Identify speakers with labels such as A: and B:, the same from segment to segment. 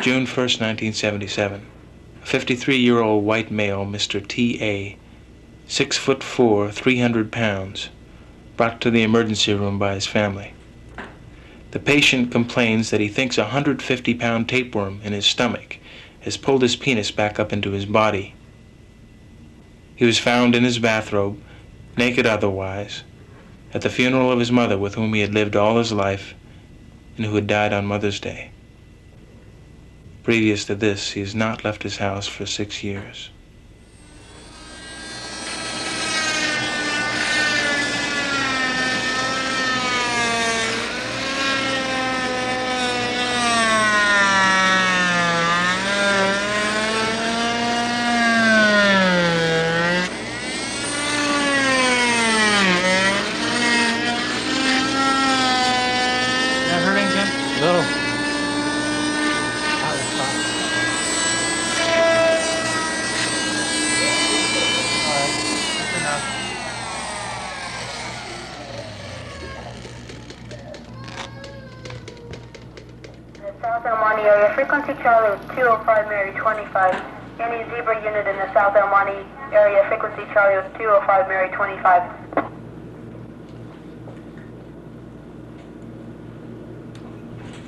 A: June 1st, 1977. A 53-year-old white male, Mr. T.A., 6'4", 300 pounds, brought to the emergency room by his family. The patient complains that he thinks a 150-pound tapeworm in his stomach has pulled his penis back up into his body. He was found in his bathrobe, naked otherwise, at the funeral of his mother, with whom he had lived all his life and who had died on Mother's Day. Previous to this, he has not left his house for 6 years.
B: South El Monte area, frequency Charlie 205 Mary 25. Any zebra unit in the South El Monte area, frequency Charlie 205 Mary 25.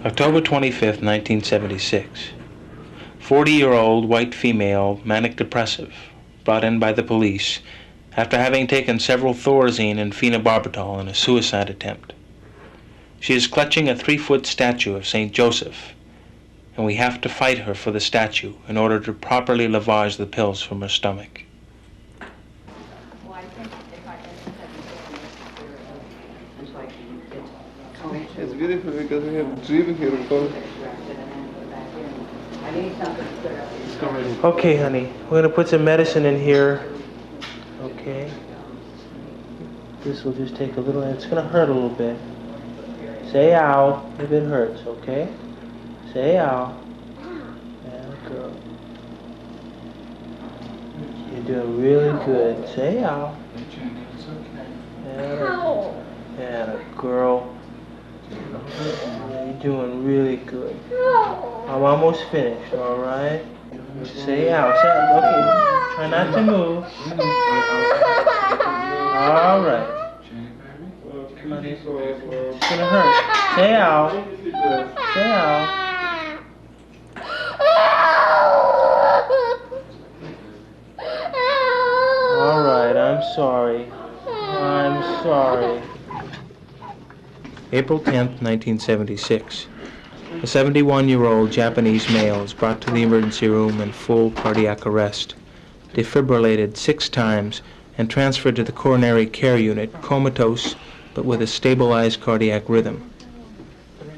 A: October 25th, 1976. 40-year-old white female, manic depressive, brought in by the police after having taken several Thorazine and phenobarbital in a suicide attempt. She is clutching a 3-foot statue of St. Joseph, and we have to fight her for the statue in order to properly lavage the pills from her stomach.
C: It's beautiful because we have dream here, of course.
A: Okay, honey, we're going to put some medicine in here. Okay. This will just take a little, it's going to hurt a little bit. Say ow if it hurts, okay? Say ow. Yeah, girl. You're doing really good. Say ow. Yeah, girl. You're doing really good. I'm almost finished, alright? Say ow. Say ow. Okay. Try not to move. Alright. Honey, it's gonna hurt. Say ow. Say ow. Alright, I'm sorry. I'm sorry. April 10th, 1976. A 71-year-old Japanese male is brought to the emergency room in full cardiac arrest, defibrillated 6 times, and transferred to the coronary care unit, comatose, but with a stabilized cardiac rhythm.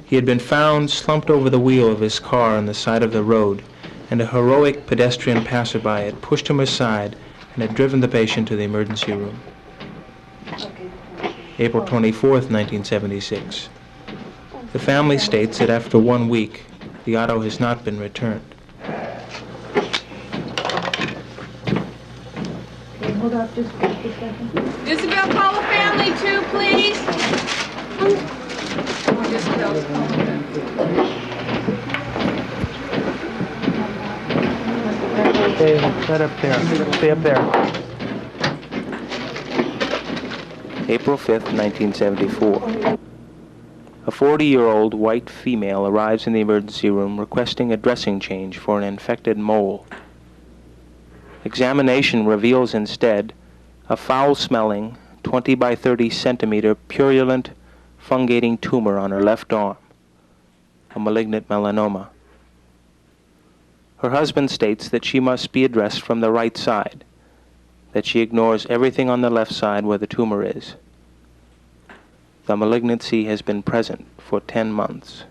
A: He had been found slumped over the wheel of his car on the side of the road, and a heroic pedestrian passerby had pushed him aside and had driven the patient to the emergency room. April 24th, 1976. The family states that after 1 week, the auto has not been returned.
D: Okay, hold up just a second.
E: Isabel, call the family too, please. Isabel's calling.
A: Stay up there. Stay up there. April 5th, 1974. A 40-year-old white female arrives in the emergency room requesting a dressing change for an infected mole. Examination reveals instead a foul-smelling, 20 by 30 centimeter purulent, fungating tumor on her left arm, a malignant melanoma. Her husband states that she must be addressed from the right side, that she ignores everything on the left side where the tumor is. The malignancy has been present for 10 months.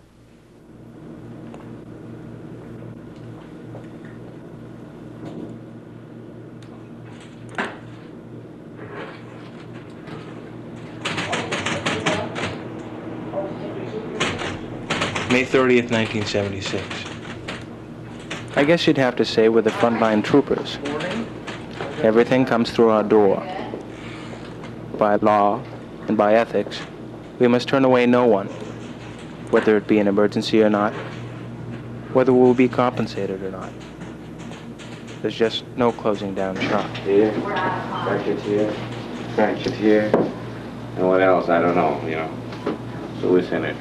A: May 30th, 1976. I guess you'd have to say we're the frontline troopers. Everything comes through our door. By law and by ethics, we must turn away no one, whether it be an emergency or not. whether we'll be compensated or not. There's just no closing down shop.
F: Here, fractured here, fractured here, and what else? I don't know, you know. So it's in it.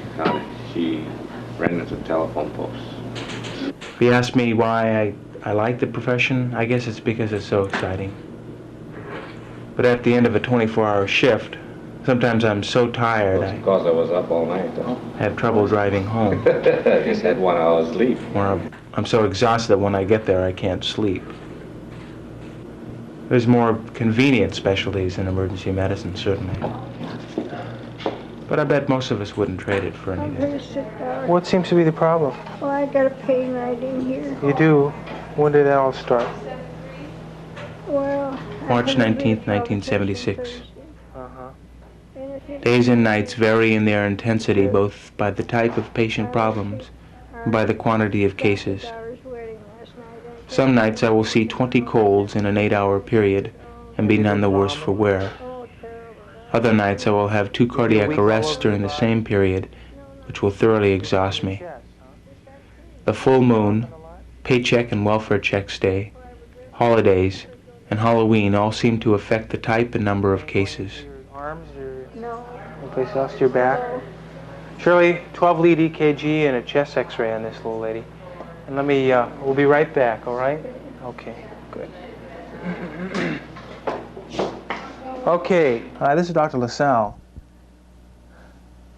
F: She ran into telephone posts.
A: If you ask me why I like the profession, I guess it's because it's so exciting. But at the end of a 24-hour shift, sometimes I'm so tired
F: Because I was up all night, though.
A: I have trouble driving home.
F: Just had 1 hour's sleep.
A: Or I'm so exhausted that when I get there I can't sleep. There's more convenient specialties in emergency medicine, certainly. But I bet most of us wouldn't trade it for
D: I'm
A: anything.
D: pretty sick, Howard.
A: What seems to be the problem?
D: Well, I got a pain right in here.
A: You do? When did that all start?
D: Well,
A: March 19th, 1976. Days and nights vary in their intensity both by the type of patient problems and by the quantity of cases. Some nights I will see 20 colds in an 8-hour period and be none the worse for wear. Other nights I will have 2 cardiac arrests during the same period, which will thoroughly exhaust me. The full moon, paycheck and welfare checks day, holidays, and Halloween all seem to affect the type and number of cases.
D: No.
A: Anyplace else? Your back? Shirley, 12 lead EKG and a chest x-ray on this little lady. And let me, we'll be right back, all right? Okay, good. Okay, hi, this is Dr. LaSalle.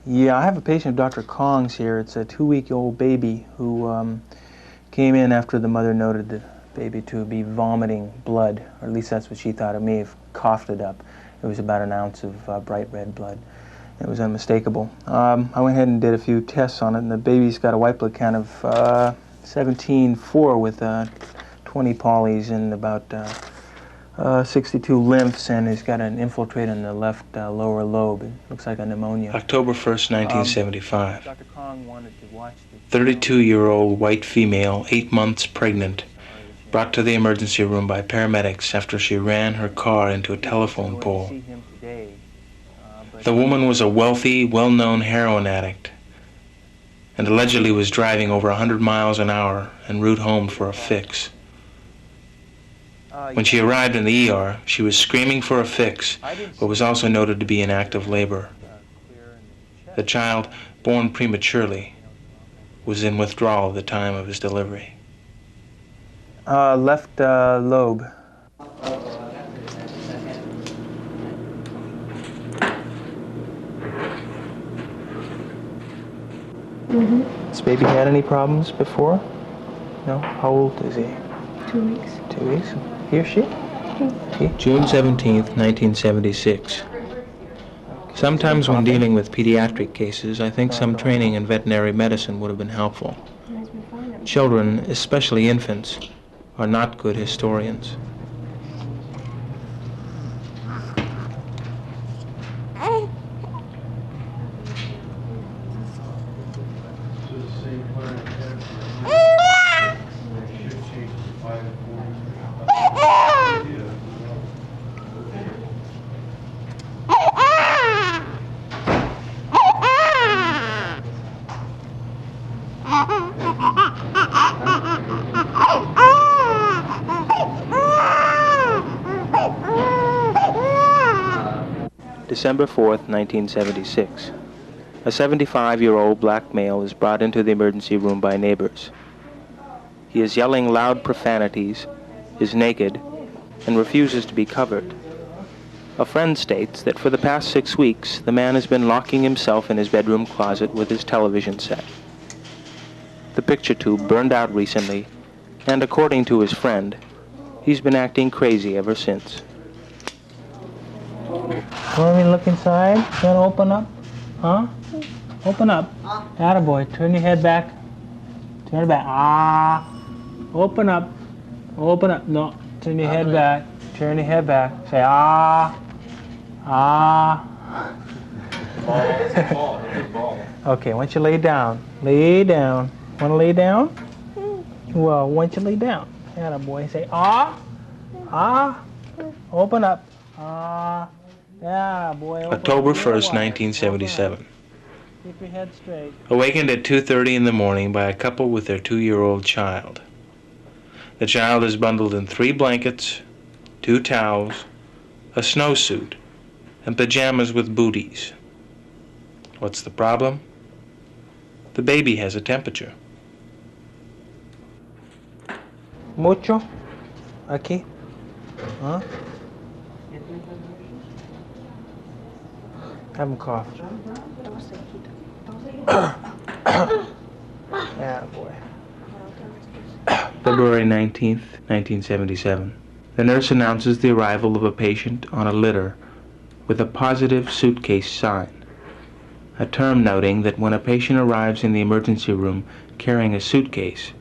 A: Yeah, I have a patient, Dr. Kong's here. It's a 2-week-old baby who came in after the mother noted the baby to be vomiting blood, or at least that's what she thought. It may have coughed it up. It was about an ounce of bright red blood. It was unmistakable. I went ahead and did a few tests on it, and the baby's got a white blood count of 17.4 with 20 polys and about 62 lymphs, and he's got an infiltrate in the left lower lobe. It looks like a pneumonia. October 1st, 1975. Dr. Kong wanted to watch the 32-year-old white female, 8 months pregnant, brought to the emergency room by paramedics after she ran her car into a telephone pole. The woman was a wealthy, well-known heroin addict and allegedly was driving over 100 miles an hour en route home for a fix. When she arrived in the ER, she was screaming for a fix, but was also noted to be in active labor. The child, born prematurely, was in withdrawal at the time of his delivery. Left lobe. This baby had any problems before? No? How old is he?
D: 2 weeks.
A: 2 weeks? He or she? He. June 17th, 1976. Sometimes when dealing with pediatric cases, I think some training in veterinary medicine would have been helpful. Children, especially infants, are not good historians. December 4th, 1976. A 75-year-old black male is brought into the emergency room by neighbors. He is yelling loud profanities, is naked, and refuses to be covered. A friend states that for the past 6 weeks, the man has been locking himself in his bedroom closet with his television set. The picture tube burned out recently, and according to his friend, he's been acting crazy ever since. Want me to look inside? You want to open up? Huh? Open up. Attaboy. Turn your head back. Turn it back. Ah. Open up. Open up. No. Turn your head back. Turn your head back. Say ah. Ah. Okay, why don't you lay down? Lay down. Want to lay down? Well, why don't you lay down? Attaboy. Say ah. Ah. Open up. Ah. Yeah, boy. October 1st, 1977. Keep your head straight. Awakened at 2:30 in the morning by a couple with their 2-year-old child. The child is bundled in 3 blankets, 2 towels, a snowsuit, and pajamas with booties. What's the problem? The baby has a temperature. Mucho? Aquí? Huh? Have him cough. Yeah, boy. February 19th, 1977. The nurse announces the arrival of a patient on a litter with a positive suitcase sign, a term noting that when a patient arrives in the emergency room carrying a suitcase,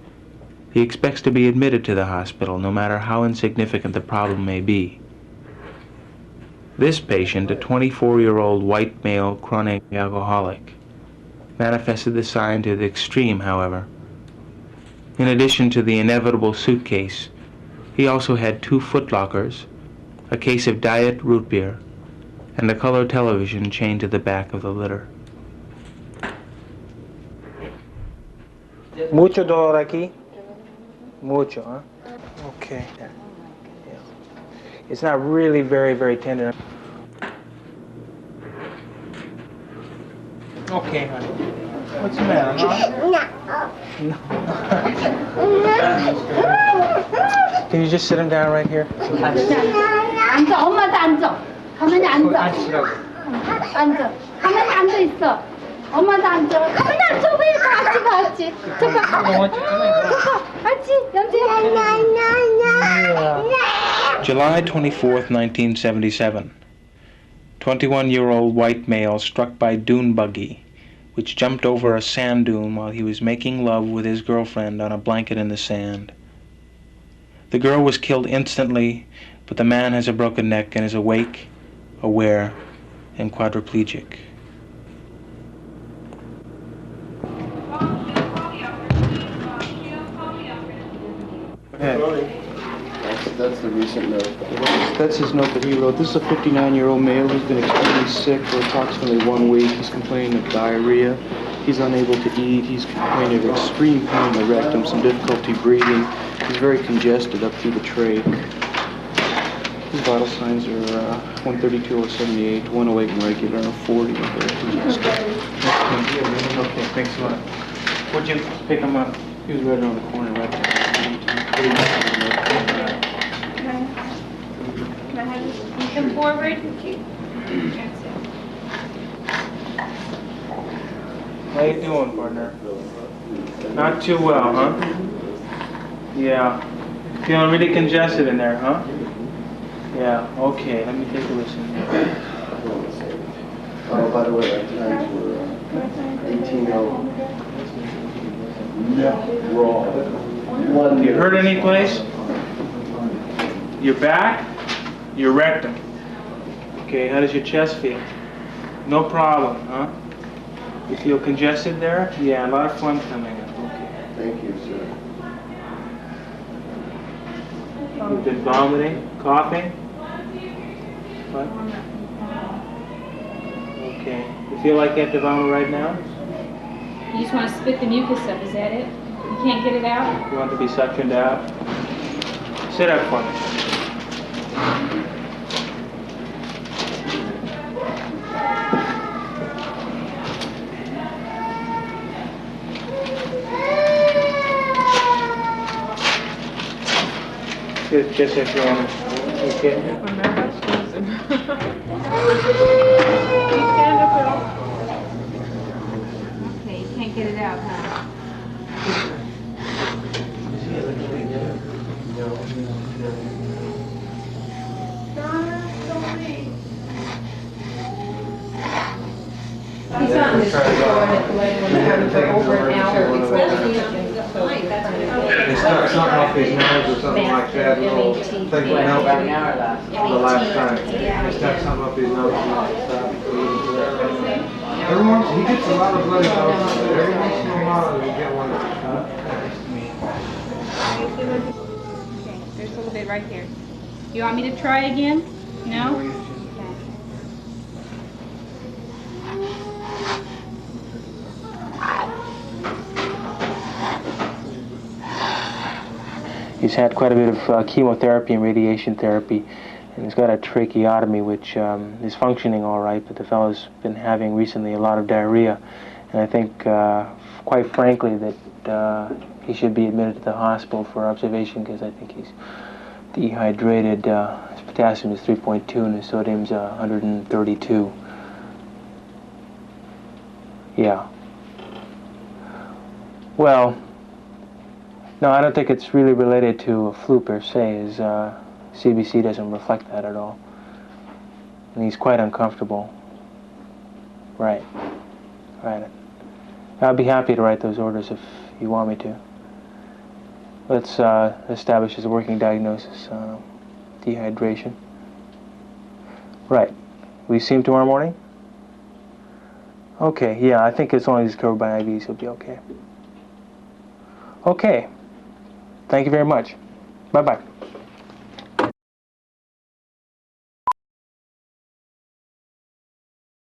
A: he expects to be admitted to the hospital no matter how insignificant the problem may be. This patient, a 24-year-old white male chronic alcoholic, manifested the sign to the extreme, however. In addition to the inevitable suitcase, he also had 2 footlockers, a case of diet root beer, and a color television chained to the back of the litter. Mucho dolor aquí? Mucho, huh? Okay. Yeah. It's not really very tender. Okay, honey. What's the matter, huh? No. Can you just sit him down right here?
G: 앉아, 엄마도 앉아. 가만히 앉아. 앉아. 가만히 앉아 있어. 엄마도 앉아. 가만히 앉아. 왜 같이. 같이. 연지.
A: July 24th, 1977. 21-year-old white male struck by dune buggy, which jumped over a sand dune while he was making love with his girlfriend on a blanket in the sand. The girl was killed instantly, but the man has a broken neck and is awake, aware, and quadriplegic.
C: That's the recent note.
H: That's his note that he wrote. This is a 59-year-old male who's been extremely sick for approximately 1 week. He's complaining of diarrhea. He's unable to eat. He's complaining of extreme pain in the rectum, some difficulty breathing. He's very congested up through the trach. His vital signs are 132/78, 108 in regular, and 40 in very congested.
A: Okay, thanks a lot. Where'd you pick him up?
H: He was right around the corner right there.
E: Come forward.
A: How you doing, partner? Not too well, huh? Yeah. Feeling really congested in there, huh? Yeah, okay, let me take a listen.
C: Oh, by the way, our times were 18:0. Raw.
A: You hurt any place? Your back? Your rectum. Okay, how does your chest feel? No problem, huh? You feel congested there? Yeah, a lot of phlegm coming up. Okay.
C: Thank you, sir.
A: You've been vomiting, coughing? What? Okay. You feel like you have to vomit right now?
E: You just want to spit the mucus up, is that it? You can't get it out?
A: You want to be suctioned out? Sit up for me. Just if you want to. Okay.
E: Okay, you can't get it out, huh?
I: He's on this for over an hour.
C: It's not something off his nose or something like that. A little thing went out the last time. It's not something up his nose. He gets a lot of bloody noses. Every once in a while, he'll get one.
E: Okay, there's a little bit right there. You want me to try again? No?
A: He's had quite a bit of chemotherapy and radiation therapy, and he's got a tracheotomy which is functioning all right, but the fellow's been having recently a lot of diarrhea, and I think, quite frankly, that he should be admitted to the hospital for observation because I think he's dehydrated. His potassium is 3.2 and his sodium's 132. Yeah. Well, no, I don't think it's really related to a flu per se, as CBC doesn't reflect that at all. And he's quite uncomfortable. Right. Right. I'll be happy to write those orders if you want me to. Let's establish as a working diagnosis, dehydration. Right. Will you see him tomorrow morning? Okay, yeah, I think as long as he's covered by IVs, he'll be okay. Okay. Thank you very much. Bye-bye.